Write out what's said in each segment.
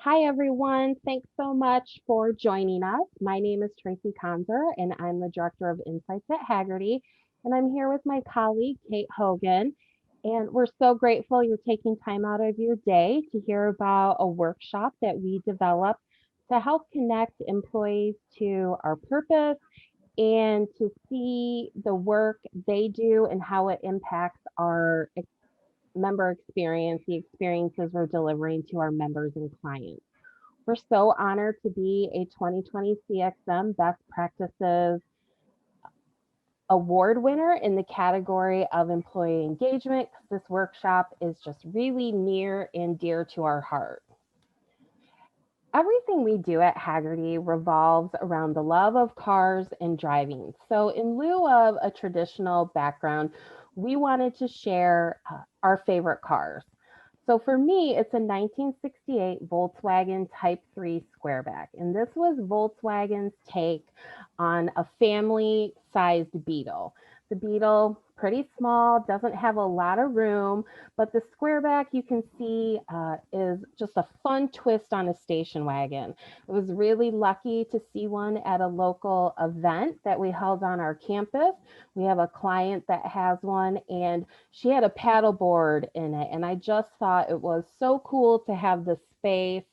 Hi, everyone. Thanks so much for joining us. My name is Traci Konzer, and I'm the Director of Insights at Haggerty. And I'm here with my colleague, Kate Hogan. And we're so grateful you're taking time out of your day to hear about a workshop that we developed to help connect employees to our purpose and to see the work they do and how it impacts our member experience, the experiences we're delivering to our members and clients. We're so honored to be a 2020 CXM Best Practices Award winner in the category of employee engagement because this workshop is just really near and dear to our heart. Everything we do at Haggerty revolves around the love of cars and driving. So, in lieu of a traditional background, we wanted to share our favorite cars. So for me, it's a 1968 Volkswagen Type 3 Squareback. And this was Volkswagen's take on a family sized Beetle. The Beetle, pretty small, doesn't have a lot of room, but the Squareback you can see is just a fun twist on a station wagon. I was really lucky to see one at a local event that we held on our campus. We have a client that has one, and she had a paddle board in it. And I just thought it was so cool to have the space.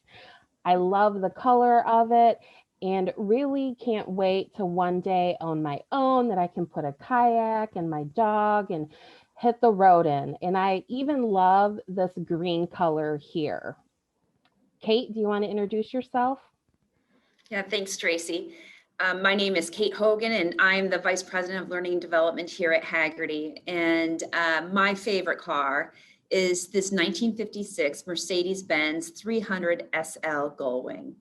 I love the color of it and really can't wait to one day own my own that I can put a kayak and my dog and hit the road in. And I even love this green color here. Kate, do you want to introduce yourself? Yeah, thanks, Traci. My name is Kate Hogan, and I'm the Vice President of Learning and Development here at Haggerty. And my favorite car is this 1956 Mercedes-Benz 300 SL Gullwing.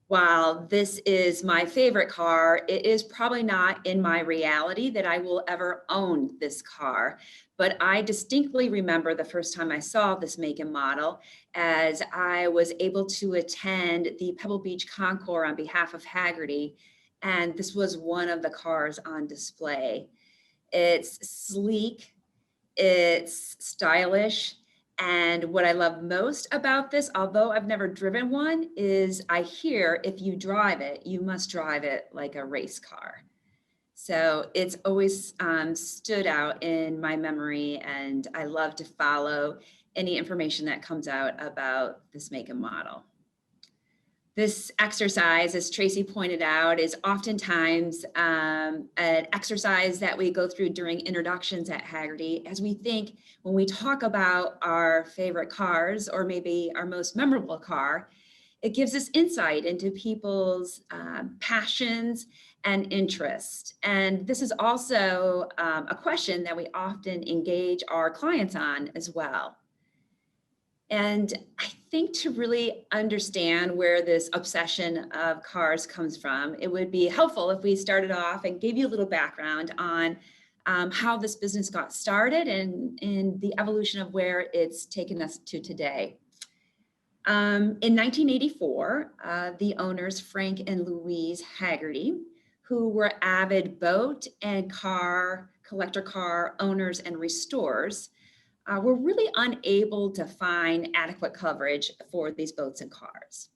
While this is my favorite car, it is probably not in my reality that I will ever own this car. But I distinctly remember the first time I saw this make and model as I was able to attend the Pebble Beach Concours on behalf of Haggerty. And this was one of the cars on display. It's sleek, it's stylish. And what I love most about this, although I've never driven one, is I hear if you drive it, you must drive it like a race car. So it's always stood out in my memory, and I love to follow any information that comes out about this make and model. This exercise, as Traci pointed out, is oftentimes an exercise that we go through during introductions at Haggerty as we think when we talk about our favorite cars or maybe our most memorable car, it gives us insight into people's passions and interest. And this is also a question that we often engage our clients on as well. And I think to really understand where this obsession of cars comes from, it would be helpful if we started off and gave you a little background on how this business got started and the evolution of where it's taken us to today. In 1984, the owners, Frank and Louise Haggerty, who were avid boat and collector car owners and restorers, were really unable to find adequate coverage for these boats and cars.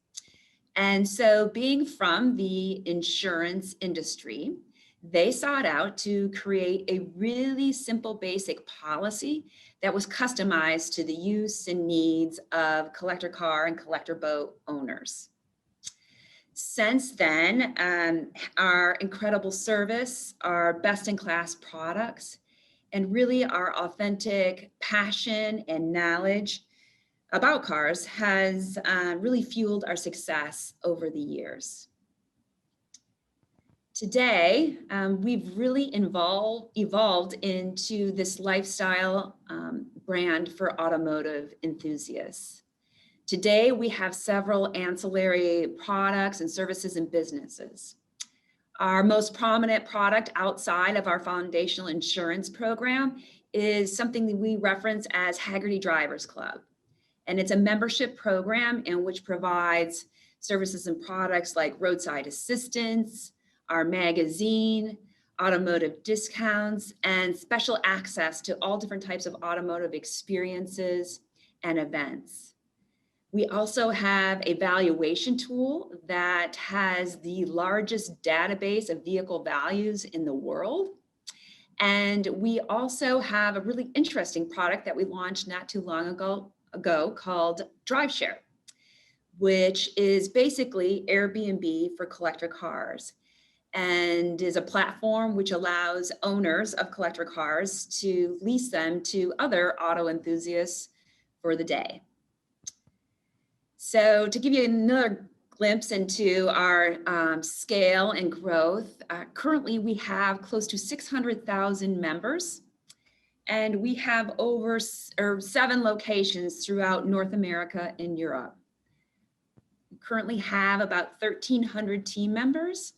And so, being from the insurance industry, they sought out to create a really simple, basic policy that was customized to the use and needs of collector car and collector boat owners. Since then, our incredible service, our best-in-class products, and really our authentic passion and knowledge about cars has really fueled our success over the years. Today, we've really evolved into this lifestyle brand for automotive enthusiasts. Today, we have several ancillary products and services and businesses. Our most prominent product outside of our foundational insurance program is something that we reference as Haggerty Drivers Club. And it's a membership program in which provides services and products like roadside assistance, our magazine, automotive discounts, and special access to all different types of automotive experiences and events. We also have a valuation tool that has the largest database of vehicle values in the world. And we also have a really interesting product that we launched not too long ago called DriveShare, which is basically Airbnb for collector cars and is a platform which allows owners of collector cars to lease them to other auto enthusiasts for the day. So to give you another glimpse into our scale and growth, currently we have close to 600,000 members, and we have over 7 locations throughout North America and Europe. We currently have about 1,300 team members.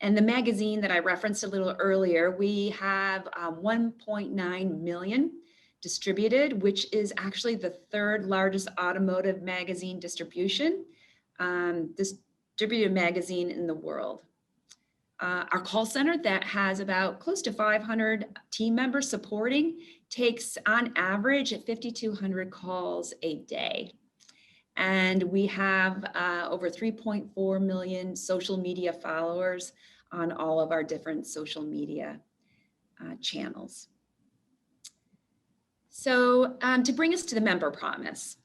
And the magazine that I referenced a little earlier, we have 1.9 million distributed, which is actually the 3rd largest automotive magazine distributed magazine in the world. Our call center that has about close to 500 team members supporting takes on average 5,200 calls a day. And we have over 3.4 million social media followers on all of our different social media channels. So to bring us to the member promise,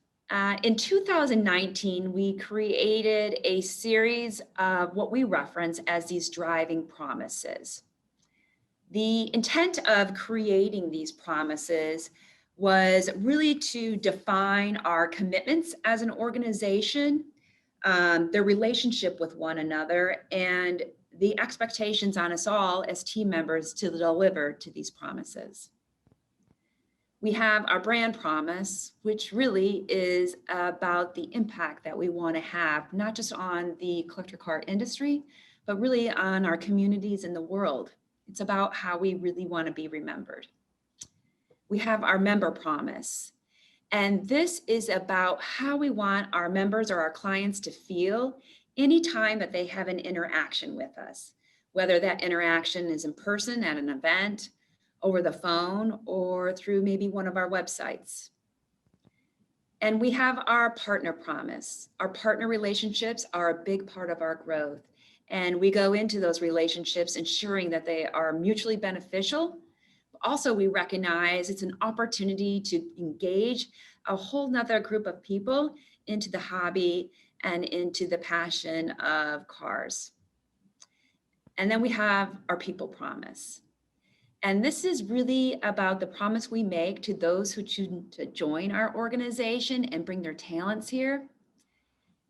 in 2019, we created a series of what we reference as these driving promises. The intent of creating these promises was really to define our commitments as an organization, their relationship with one another, and the expectations on us all as team members to deliver to these promises. We have our brand promise, which really is about the impact that we want to have, not just on the collector car industry, but really on our communities in the world. It's about how we really want to be remembered. We have our member promise, and this is about how we want our members or our clients to feel anytime that they have an interaction with us, whether that interaction is in person at an event, over the phone, or through maybe one of our websites. And we have our partner promise. Our partner relationships are a big part of our growth. And we go into those relationships ensuring that they are mutually beneficial. Also, we recognize it's an opportunity to engage a whole nother group of people into the hobby and into the passion of cars. And then we have our people promise. And this is really about the promise we make to those who choose to join our organization and bring their talents here.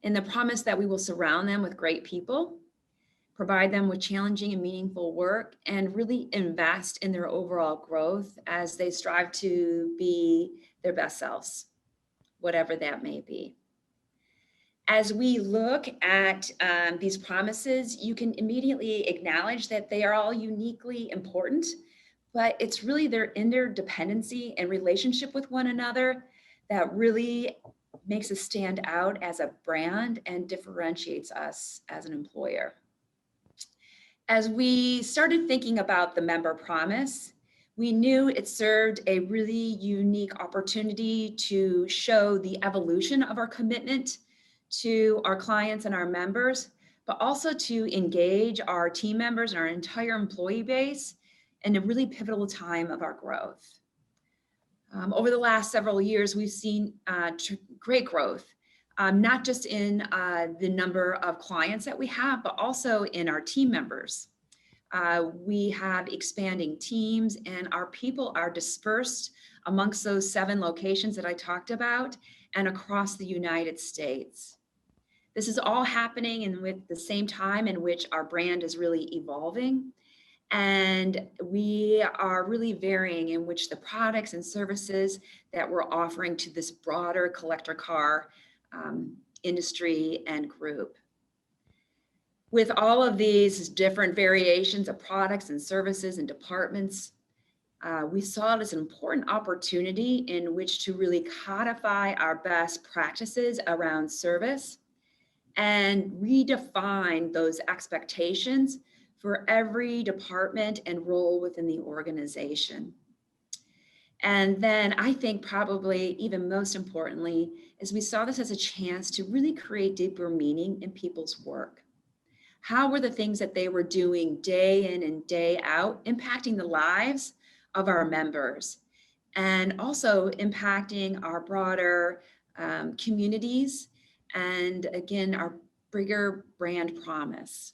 And the promise that we will surround them with great people, provide them with challenging and meaningful work, and really invest in their overall growth as they strive to be their best selves, whatever that may be. As we look at these promises, you can immediately acknowledge that they are all uniquely important, but it's really their interdependency and relationship with one another that really makes us stand out as a brand and differentiates us as an employer. As we started thinking about the member promise, we knew it served a really unique opportunity to show the evolution of our commitment to our clients and our members, but also to engage our team members and our entire employee base in a really pivotal time of our growth. Over the last several years, we've seen great growth, not just in the number of clients that we have, but also in our team members. We have expanding teams, and our people are dispersed amongst those 7 locations that I talked about and across the United States. This is all happening in with the same time in which our brand is really evolving. And we are really varying in which the products and services that we're offering to this broader collector car industry and group. With all of these different variations of products and services and departments, we saw it as an important opportunity in which to really codify our best practices around service and redefine those expectations for every department and role within the organization. And then I think probably even most importantly is we saw this as a chance to really create deeper meaning in people's work. How were the things that they were doing day in and day out impacting the lives of our members and also impacting our broader communities and again, our bigger brand promise.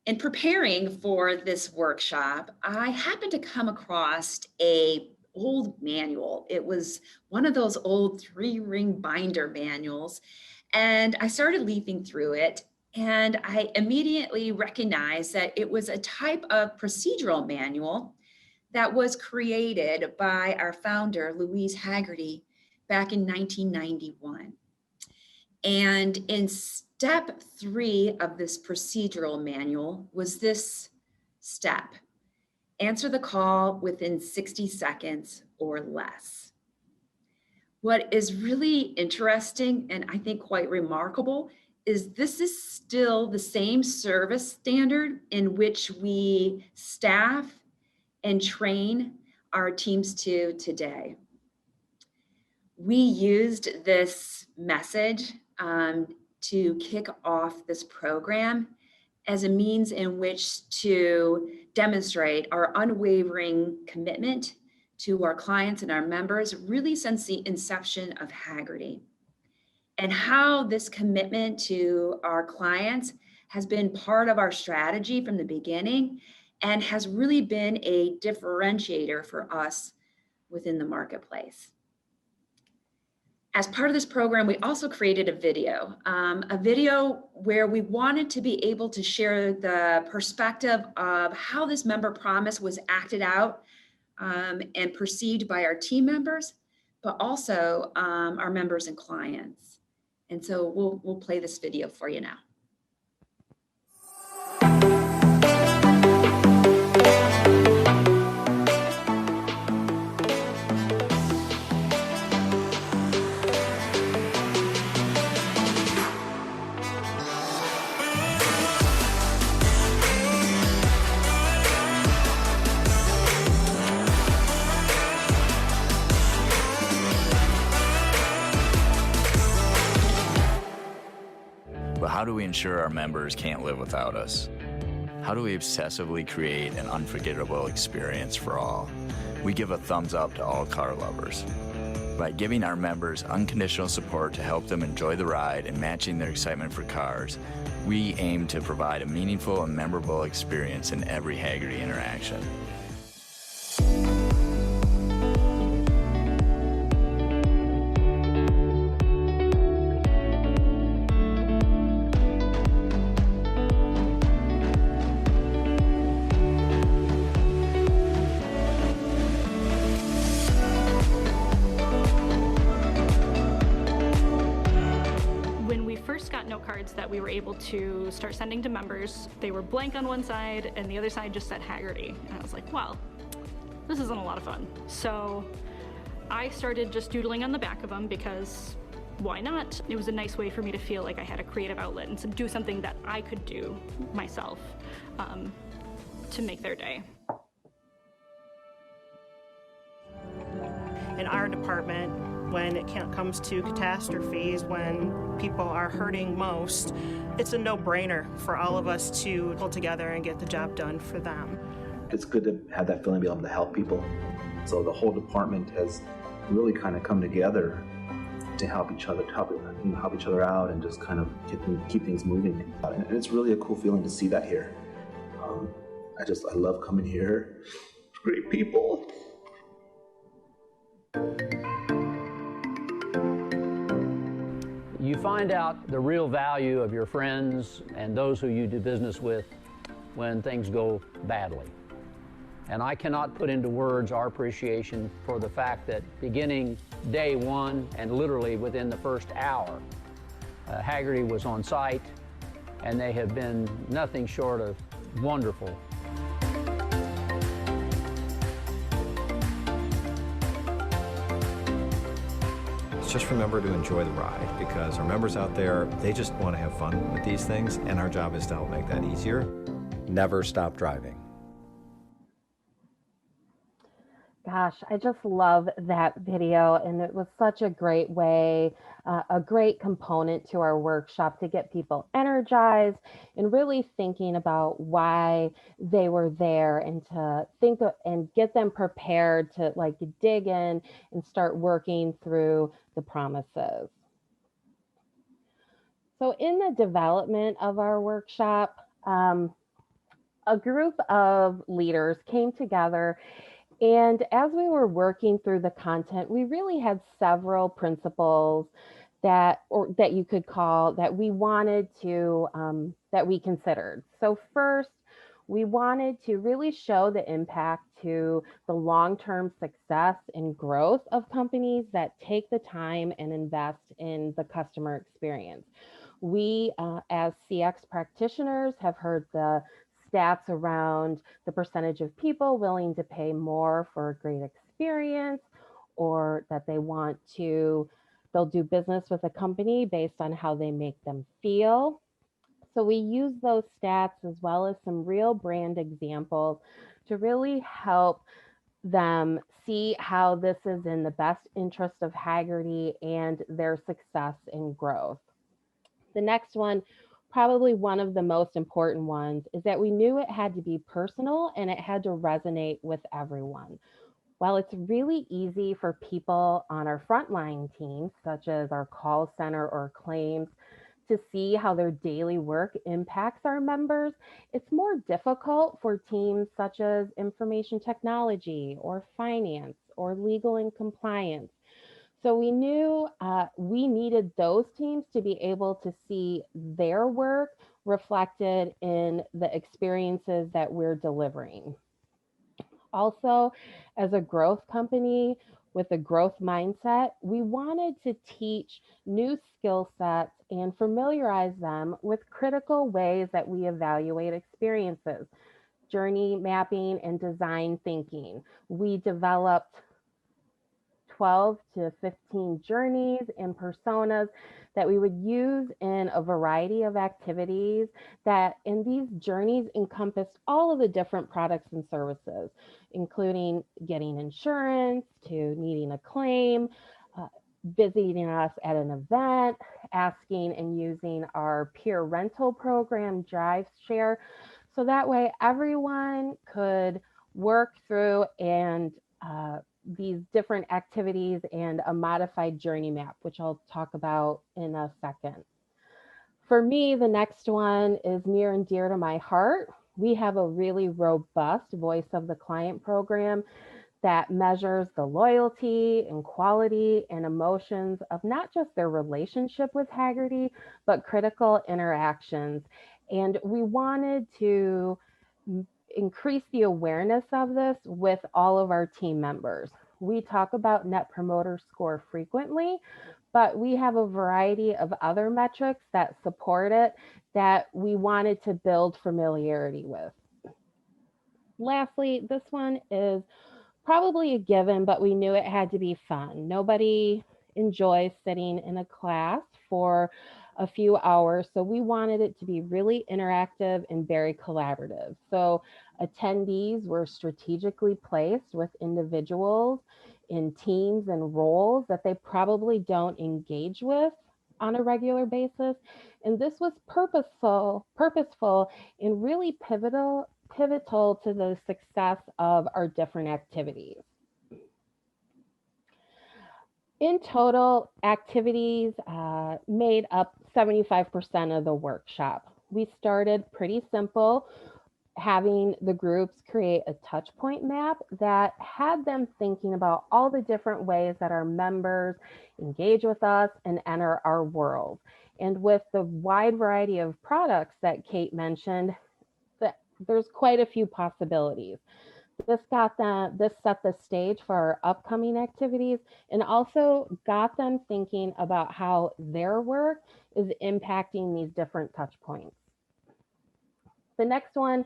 In preparing for this workshop, I happened to come across a old manual. It was one of those old 3-ring binder manuals, and I started leafing through it, and I immediately recognized that it was a type of procedural manual that was created by our founder, Louise Haggerty, back in 1991. And in step 3 of this procedural manual was this step: answer the call within 60 seconds or less. What is really interesting and I think quite remarkable is this is still the same service standard in which we staff and train our teams to today. We used this message to kick off this program as a means in which to demonstrate our unwavering commitment to our clients and our members really since the inception of Haggerty, and how this commitment to our clients has been part of our strategy from the beginning and has really been a differentiator for us within the marketplace. As part of this program, we also created a video where we wanted to be able to share the perspective of how this member promise was acted out and perceived by our team members, but also our members and clients. And so we'll play this video for you now. But how do we ensure our members can't live without us? How do we obsessively create an unforgettable experience for all? We give a thumbs up to all car lovers. By giving our members unconditional support to help them enjoy the ride and matching their excitement for cars, we aim to provide a meaningful and memorable experience in every Haggerty interaction. Cards that we were able to start sending to members. They were blank on one side and the other side just said Haggerty. And I was like, wow, this isn't a lot of fun. So I started just doodling on the back of them because why not? It was a nice way for me to feel like I had a creative outlet and to do something that I could do myself to make their day. In our department, when it comes to catastrophes, when people are hurting most, it's a no-brainer for all of us to pull together and get the job done for them. It's good to have that feeling, be able to help people. So the whole department has really kind of come together to help each other, to help each other out and just kind of keep things moving. And it's really a cool feeling to see that here. I love coming here. Great people. You find out the real value of your friends and those who you do business with when things go badly. And I cannot put into words our appreciation for the fact that beginning day one and literally within the first hour, Haggerty was on site, and they have been nothing short of wonderful. Just remember to enjoy the ride, because our members out there, they just want to have fun with these things, and our job is to help make that easier. Never stop driving. Gosh, I just love that video, and it was such a great way, a great component to our workshop to get people energized and really thinking about why they were there and to and get them prepared to like dig in and start working through the promises. So, in the development of our workshop, a group of leaders came together, and as we were working through the content, we really had several principles that you could call that we wanted to that we considered. So first, we wanted to really show the impact to the long-term success and growth of companies that take the time and invest in the customer experience. We, as CX practitioners, have heard the stats around the percentage of people willing to pay more for a great experience, or that they'll do business with a company based on how they make them feel. So we use those stats as well as some real brand examples to really help them see how this is in the best interest of Haggerty and their success and growth. The next one, probably one of the most important ones, is that we knew it had to be personal and it had to resonate with everyone. While it's really easy for people on our frontline teams, such as our call center or claims, to see how their daily work impacts our members, it's more difficult for teams such as information technology or finance or legal and compliance. So we knew we needed those teams to be able to see their work reflected in the experiences that we're delivering. Also, as a growth company with a growth mindset, we wanted to teach new skill sets and familiarize them with critical ways that we evaluate experiences, journey mapping, and design thinking. We developed 12 to 15 journeys and personas that we would use in a variety of activities that in these journeys encompassed all of the different products and services, including getting insurance to needing a claim, uh, visiting us at an event, asking and using our peer rental program, Drive Share. So that way everyone could work through and these different activities and a modified journey map, which I'll talk about in a second. For me, the next one is near and dear to my heart. We have a really robust voice of the client program that measures the loyalty and quality and emotions of not just their relationship with Haggerty, but critical interactions. And we wanted to increase the awareness of this with all of our team members. We talk about Net Promoter Score frequently, but we have a variety of other metrics that support it that we wanted to build familiarity with. Lastly, this one is probably a given, but we knew it had to be fun. Nobody enjoys sitting in a class for a few hours, so we wanted it to be really interactive and very collaborative. So attendees were strategically placed with individuals in teams and roles that they probably don't engage with on a regular basis. And this was purposeful and really pivotal to the success of our different activities. In total, activities made up 75% of the workshop. We started pretty simple, having the groups create a touch point map that had them thinking about all the different ways that our members engage with us and enter our world. And with the wide variety of products that Kate mentioned, there's quite a few possibilities. This set the stage for our upcoming activities and also got them thinking about how their work is impacting these different touch points. The next one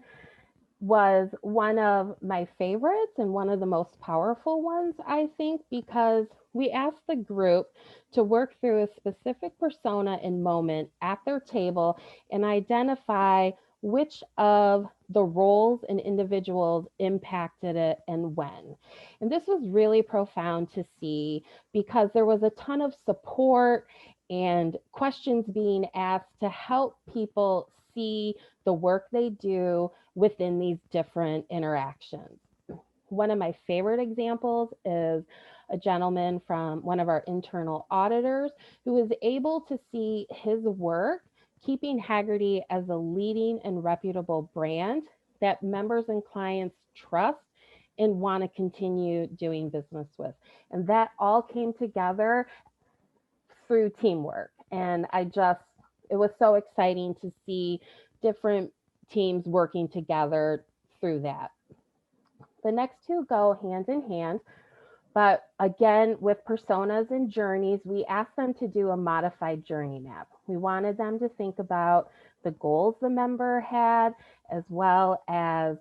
was one of my favorites and one of the most powerful ones, I think, because we asked the group to work through a specific persona and moment at their table and identify which of the roles and individuals impacted it and when. And this was really profound to see because there was a ton of support and questions being asked to help people see the work they do within these different interactions. One of my favorite examples is a gentleman from one of our internal auditors who was able to see his work keeping Haggerty as a leading and reputable brand that members and clients trust and want to continue doing business with. And that all came together through teamwork. And it was so exciting to see different teams working together through that. The next two go hand in hand, but again, with personas and journeys, we asked them to do a modified journey map. We wanted them to think about the goals the member had, as well as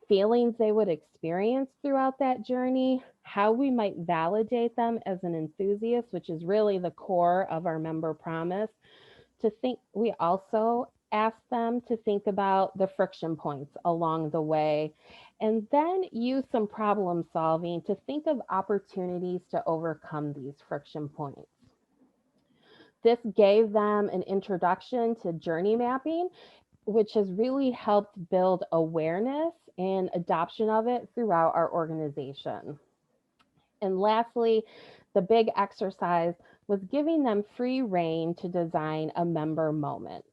feelings they would experience throughout that journey, how we might validate them as an enthusiast, which is really the core of our member promise. We also asked them to think about the friction points along the way, and then use some problem solving to think of opportunities to overcome these friction points. This gave them an introduction to journey mapping, which has really helped build awareness and adoption of it throughout our organization. And lastly, the big exercise was giving them free rein to design a member moment.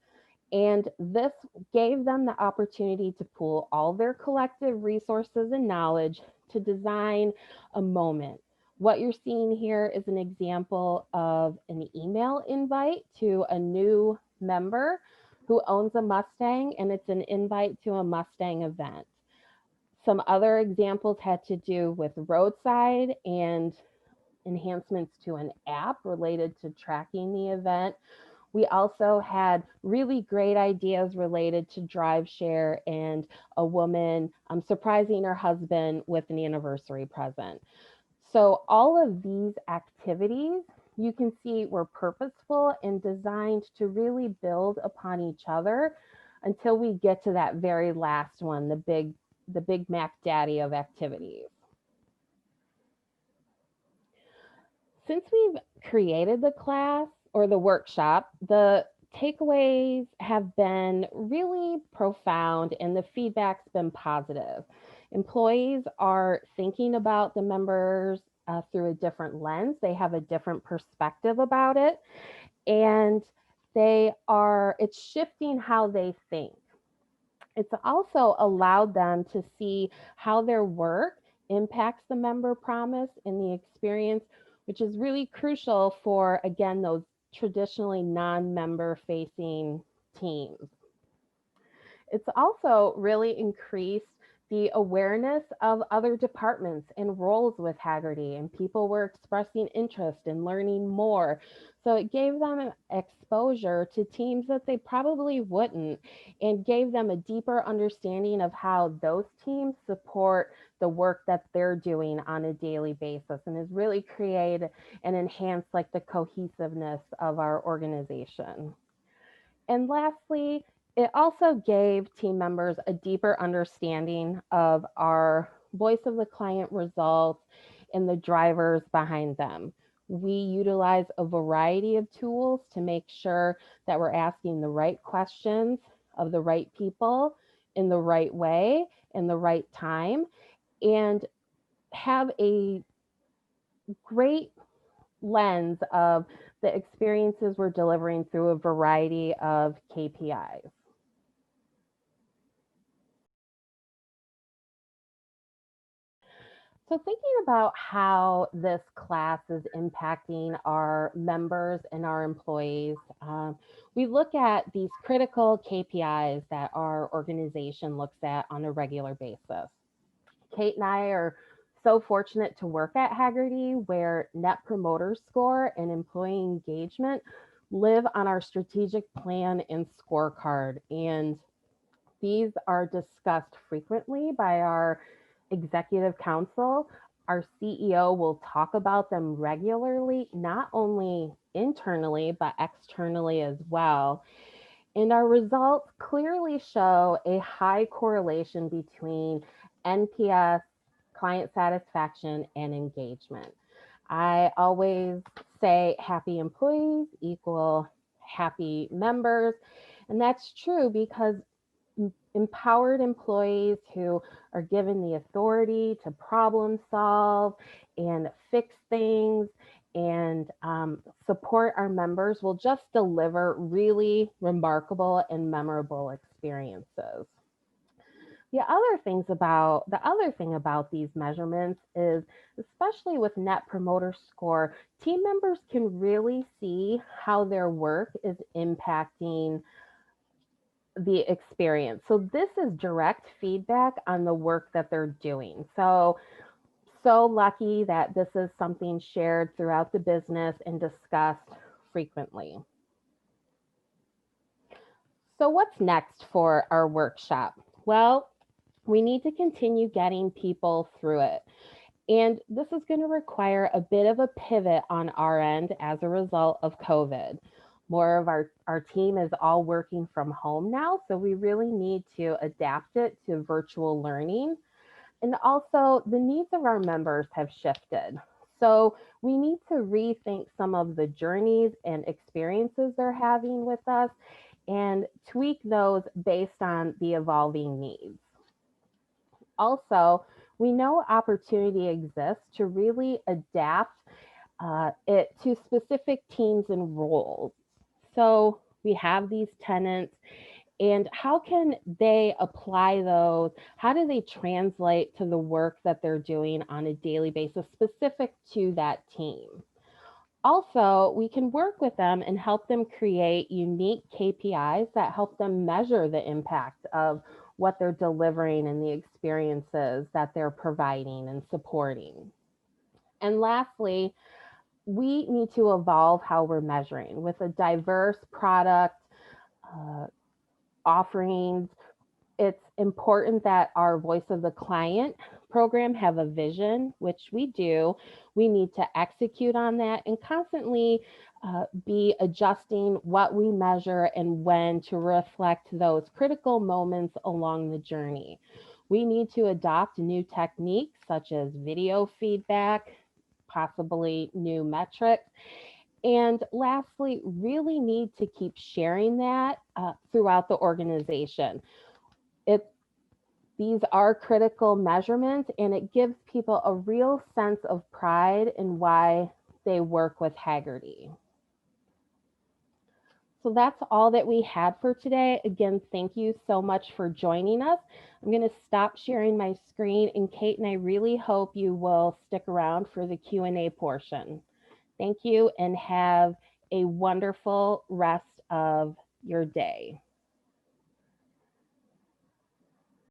And this gave them the opportunity to pool all their collective resources and knowledge to design a moment. What you're seeing here is an example of an email invite to a new member who owns a Mustang, and it's an invite to a Mustang event. Some other examples had to do with roadside and enhancements to an app related to tracking the event. We also had really great ideas related to drive share and a woman surprising her husband with an anniversary present. So all of these activities you can see were purposeful and designed to really build upon each other until we get to that very last one, the Big Mac Daddy of activities. Since we've created the class or the workshop, the takeaways have been really profound and the feedback's been positive. Employees are thinking about the members through a different lens. They have a different perspective about it, and it's shifting how they think. It's also allowed them to see how their work impacts the member promise and the experience, which is really crucial for, again, those traditionally non-member facing teams. It's also really increased the awareness of other departments and roles with Haggerty, and people were expressing interest in learning more. So it gave them exposure to teams that they probably wouldn't, and gave them a deeper understanding of how those teams support the work that they're doing on a daily basis, and has really created and enhanced like the cohesiveness of our organization. And lastly, it also gave team members a deeper understanding of our voice of the client results and the drivers behind them. We utilize a variety of tools to make sure that we're asking the right questions of the right people in the right way, in the right time, and have a great lens of the experiences we're delivering through a variety of KPIs. So thinking about how this class is impacting our members and our employees, we look at these critical KPIs that our organization looks at on a regular basis. Kate and I are so fortunate to work at Haggerty, where Net Promoter Score and employee engagement live on our strategic plan and scorecard. And these are discussed frequently by our executive council. Our CEO will talk about them regularly, not only internally, but externally as well. And our results clearly show a high correlation between NPS, client satisfaction, and engagement. I always say happy employees equal happy members. And that's true because empowered employees who are given the authority to problem solve and fix things and support our members will just deliver really remarkable and memorable experiences. The other thing about these measurements is, especially with Net Promoter Score, team members can really see how their work is impacting the experience. So this is direct feedback on the work that they're doing. So lucky that this is something shared throughout the business and discussed frequently. So what's next for our workshop? Well, we need to continue getting people through it. And this is going to require a bit of a pivot on our end as a result of COVID. More of our team is all working from home now, so we really need to adapt it to virtual learning. And also, the needs of our members have shifted. So we need to rethink some of the journeys and experiences they're having with us and tweak those based on the evolving needs. Also, we know opportunity exists to really adapt it to specific teams and roles. So we have these tenants, and how can they apply those? How do they translate to the work that they're doing on a daily basis specific to that team? Also, we can work with them and help them create unique KPIs that help them measure the impact of what they're delivering and the experiences that they're providing and supporting. And lastly, we need to evolve how we're measuring with a diverse product uh, offerings. It's important that our voice of the client program have a vision, which we do. We need to execute on that and constantly be adjusting what we measure and when to reflect those critical moments along the journey. We need to adopt new techniques such as video feedback, possibly new metrics. And lastly, really need to keep sharing that throughout the organization. It, these are critical measurements, and it gives people a real sense of pride in why they work with Haggerty. So that's all that we had for today. Again, thank you so much for joining us. I'm going to stop sharing my screen, and Kate and I really hope you will stick around for the Q&A portion. Thank you and have a wonderful rest of your day.